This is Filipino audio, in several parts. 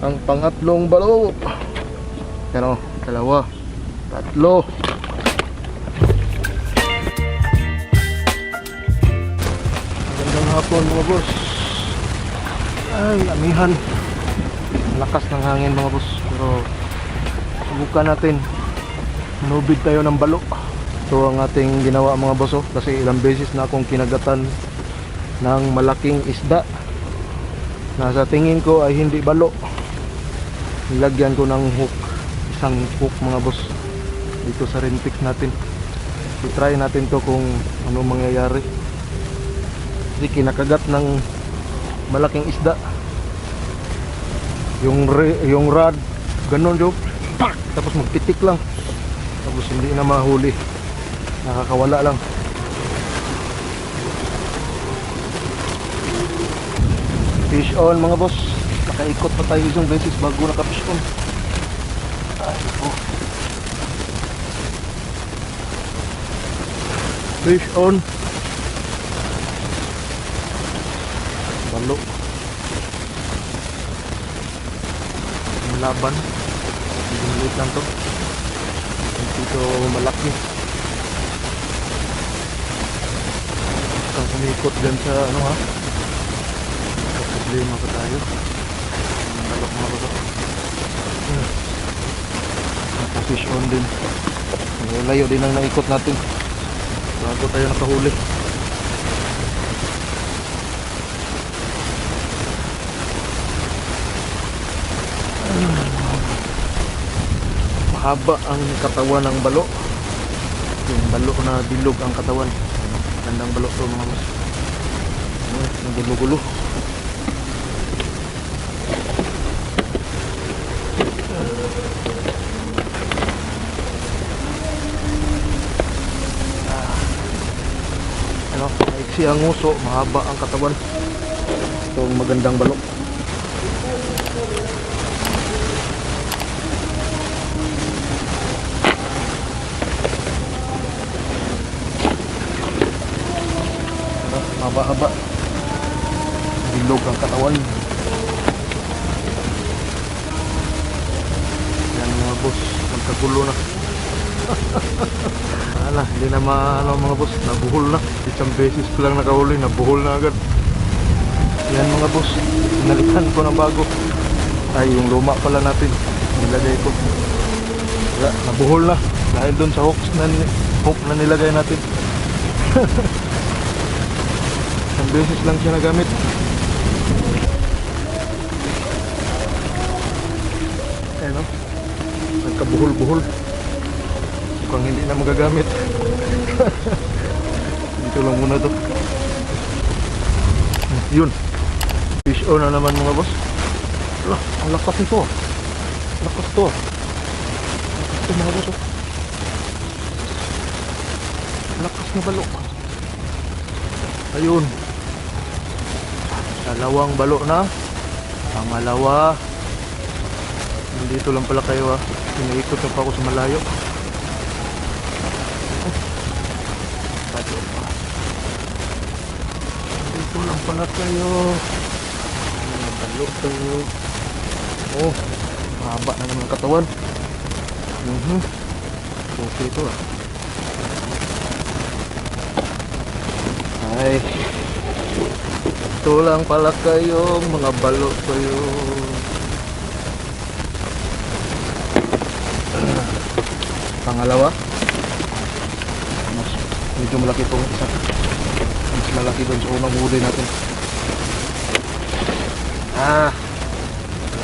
ang pangatlong balo. Yan o, dalawa, tatlo. Magandang hapon mga boss. Ay, amihan. Lakas ng hangin mga boss. Pero subukan natin. Nubid tayo ng balo. Ito ang ating ginawa mga boss, oh. Kasi ilang beses na akong kinagatan ng malaking isda na sa tingin ko ay hindi balo. Nilagyan ko ng hook, isang hook mga boss, dito sa Renfix natin. I-try natin to kung ano mangyayari. Kasi kinakagat ng malaking isda. Yung rod ganun jo, tapos magpitik lang, tapos hindi na mahuli, nakakawala lang. Fish on mga boss. Nakaikot pa tayo isang beses bago naka-fish on. Ay, oh. Fish on. Balo. Ang laban. Lilit lang to. Dito malaki. Ang kumikot din sa ano ha. Problema pa tayo. Nalok mga bato. Naka-fish on din. Layo din ang naikot natin bago tayo nakahuli. Mahaba ang katawan ng balo. Yung balo na bilog ang katawan. Gandang balo to mga mas. Ang gulo-gulo. Maiksi ang nguso, mahaba ang katawan. Itong magandang balo. Mahaba-haba. Bilog ang katawan. Yan mga boss, magkagulo na. Ala, hindi na ano mga boss, nabuhol na. Isang beses ko lang nakahuli, nabuhol na agad. Yan mga boss, pinalitan ko ng bago. Ay, yung luma pala natin, nilagay ko. Kaya, nabuhol na dahil dun sa hook na nilagay natin. Isang beses lang siya nagamit. Ayan o, nagkabuhol-buhol. Mukhang hindi na magagamit. Dito lang muna to. Yun, fish on na naman mga boss. Ala, ang lakas nito. Lakas to. Lakas to mga boss. Lakas na balo. Ayun, dalawang balo na. Pangalawa. Nandito lang pala kayo ha. Pinaikot na pa ako sa malayo. Dito lang pala kayo. Balo kayo. Oh, mahaba na naman ang katawan. Okay ito ah. Ay, ito lang pala kayo, mga balo kayo. Pangalawa, medyo malaki itong isa. Mas malaki doon sa unang huli natin.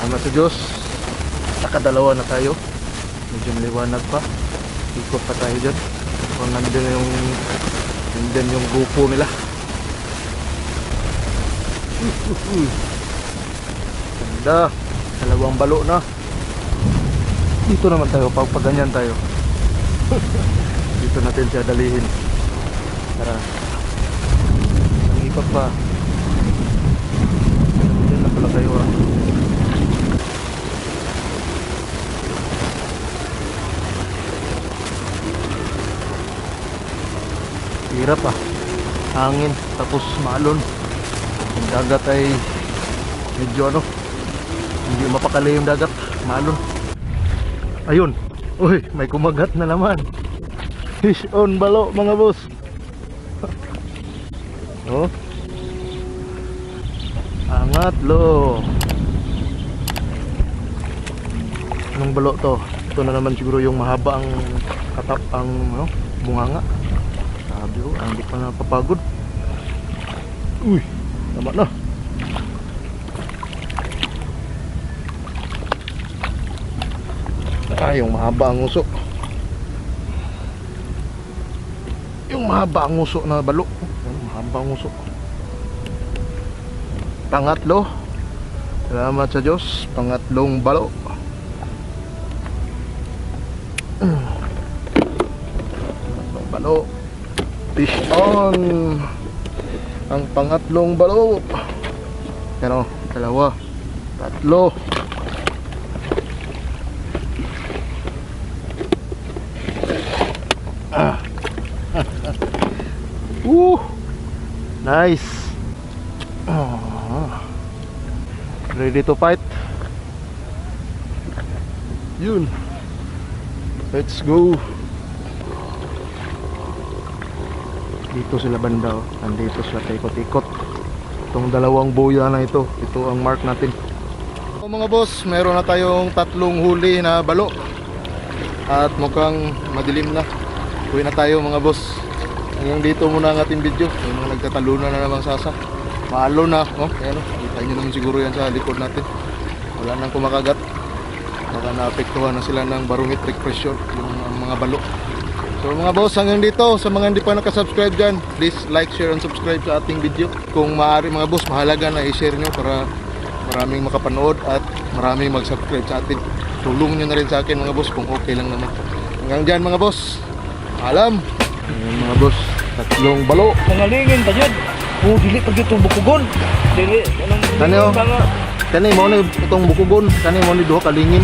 Salamat sa Diyos, nakadalawa na tayo. Medyo maliwanag pa, ikot pa tayo dyan. Kung nandun yung grupo nila. Ganda, dalawang balo na. Dito naman tayo, pagpaganyan tayo. Dito natin siya dalihin. Tara, ang ipat pa. Diyan na pala kayo ha. Hirap ah, hangin tapos maalon. Ang dagat ay medyo Hindi mapakali yung dagat. Maalon. Ayun. Uy, may kumagat na naman. Fish on balo mga boss. Oh. Angat lo. Anong balo to? Ito na naman siguro yung mahaba ang katap ang bunganga. Sabi ko, hindi pa napapagod. Uy, tama na. Yung mahaba ang uso. Yung mahaba ang uso na balo. Mahaba ang uso. Pangatlo. Salamat sa Diyos. Pangatlong balo. Pangatlong balo. Fish on. Ang pangatlong balo. Yan o, dalawa. Tatlo. Nice. Ready to fight. Yun. Let's go. Dito sila banda oh. Nandito sila ikot-ikot. Itong dalawang boya na ito. Ito ang mark natin. So mga boss, meron na tayong tatlong huli na balo. At mukhang madilim na. Uwi na tayo mga boss. Hanggang dito muna ang ating video. May mga nagtatalunan na naman sasa. Maalo na. Oh, ayan oh. Kita nyo naman siguro yan sa likod natin. Wala nang kumakagat. Baka naapektuhan na sila ng barometric pressure yung mga balo. So mga boss, hanggang dito. Sa mga hindi pa nakasubscribe dyan, please like, share, and subscribe sa ating video. Kung maaari mga boss, mahalaga na i-share nyo para maraming makapanood at maraming mag-subscribe sa atin. Tulong nyo na rin sa akin mga boss kung okay lang naman. Hanggang dyan mga boss. Alam. Ayan mga boss, tatlong balo. Nangalingin pa dyan. Oh, dili pa dyan itong bukugon. Dili. Kani mo ni itong bukugon. Kani mo ni duha kalingin.